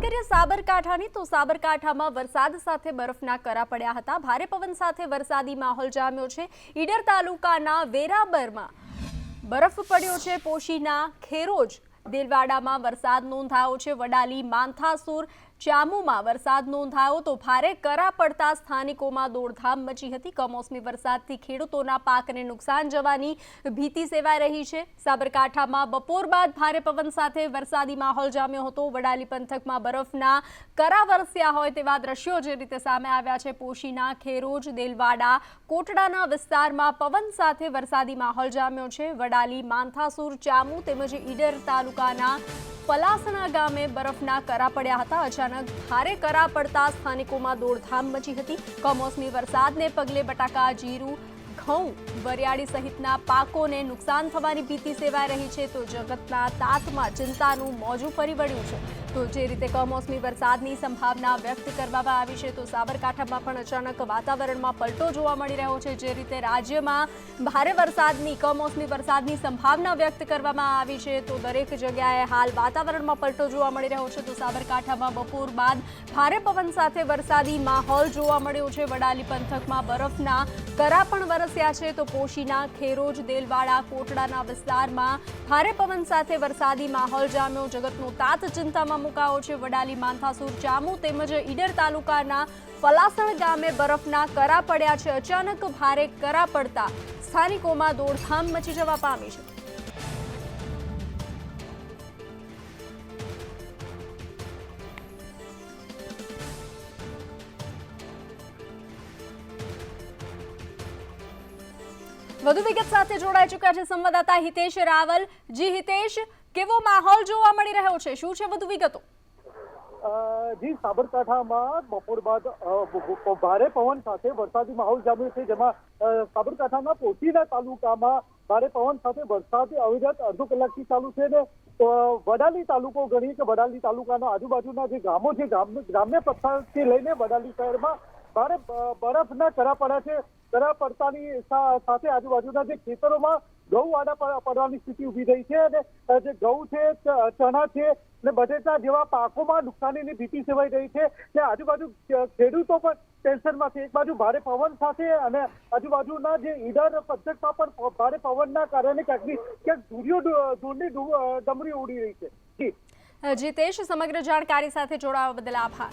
કરીએ સાબરકાંઠાની તો સાબરકાંઠામાં વરસાદ સાથે બરફના કરા પડ્યા હતા। ભારે પવન સાથે વરસાદી માહોલ જામ્યો છે। ઈડર તાલુકાના વેરાબરમાં બરફ પડ્યો છે। પોશીના ખેરોજ દેલવાડામાં વરસાદ નોંધાયો છે। વડાલી માંથાસુર ચામુમાં વરસાદ નોંધાયો તો ભારે કરા પડતા સ્થાનિકોમાં દોડધામ મચી હતી। કમોસમી વરસાદથી ખેડૂતોના પાકને નુકસાન જવાની ભીતિ સેવાઈ રહી છે। સાબરકાંઠામાં બપોર બાદ ભારે પવન સાથે વરસાદી માહોલ જામ્યો હતો। વડાલી પંથકમાં બરફના કરા વરસ્યા હોય તેવા દ્રશ્યો જે રીતે સામે આવ્યા છે। પોશીના ખેરોજ દેલવાડા કોટડાના વિસ્તારમાં પવન સાથે વરસાદી માહોલ જામ્યો છે। વડાલી માંથાસુર ચામુ તેમજ ઈડર તાલુકાના પલાસણા ગામે બરફના કરા પડ્યા હતા। અચાનક ભારે કરા પડતા સ્થાનિકોમાં દોડધામ મચી હતી। કમોસમી વરસાદને પગલે બટાકા, જીરું, ઘઉં, વરિયાળી સહિતના પાકોને નુકસાન થવાની ભીતિ સેવાઈ રહી છે તો જગતના તાતમાં ચિંતાનું મોજું ફરી વળ્યું છે। તો જે રીતે કમોસમી વરસાદની સંભાવના વ્યક્ત કરવામાં આવી છે તો સાબરકાંઠામાં પણ અચાનક વાતાવરણમાં પલટો જોવા મળી રહ્યો છે। જે રીતે રાજ્યમાં ભારે વરસાદની કમોસમી વરસાદની સંભાવના વ્યક્ત કરવામાં આવી છે તો દરેક જગ્યાએ હાલ વાતાવરણમાં પલટો જોવા મળી રહ્યો છે। તો સાબરકાંઠામાં બપોર બાદ ભારે પવન સાથે વરસાદી માહોલ જોવા મળ્યો છે। વડાલી પંથકમાં બરફના કરા પણ વરસ્યા છે તો પોશીના ખેરોજ દેલવાડા કોટડાના વિસ્તારમાં ભારે પવન સાથે વરસાદી માહોલ જામ્યો। જગતનો તાત ચિંતામાં મુકાયો છે। વડાલી માંથાસુર ચામુ તેમજ ઈડર તાલુકાના પલાસણ ગામે બરફના કરા પડ્યા છે। અચાનક ભારે કરા પડતા સ્થાનિકોમાં દોડધામ મચી જવા પામી છે। વધુ વિગત સાથે જોડાઈ ચૂક્યા છે સંવાદદાતા હિતેશ રાવલ। જી હિતેશ, કેવો માહોલ જોવા મળી રહ્યો છે, શું છે વધુ વિગતો? જી, સાબરકાંઠામાં બપોર બાદ ભારે પવન સાથે વરસાદી માહોલ જામ્યો છે। જેમાં સાબરકાંઠાના પોશીના તાલુકામાં ભારે પવન સાથે વરસાદ અવિરત અડધો કલાકથી ચાલુ છે ને વડાલી તાલુકો ગણીએ કે વડાલી તાલુકાના આજુબાજુના જે ગામો છે ગ્રામ્ય પથ્થરથી લઈને વડાલી શહેરમાં ભારે બરફના કરા પડ્યા છે। કરા પડતાની સાથે આજુબાજુના જે ખેતરોમાં ઘઉં આડા પડવાની સ્થિતિ ઉભી થઈ છે અને જે ઘઉં છે, ચણા છે અને બટેટા જેવા પાકોમાં નુકસાનીની ભીતિ સેવાઈ રહી છે કે આજુબાજુ ખેડૂતો પણ ટેન્શનમાં છે। એક બાજુ ભારે પવન સાથે અને આજુબાજુના જે ઈડર પંથકમાં પણ ભારે પવનના કારણે ક્યાંક ધૂળની ડમરી ઉડી રહી છે। જીતેશ, સમગ્ર જાણકારી સાથે જોડાવા બદલ આભાર।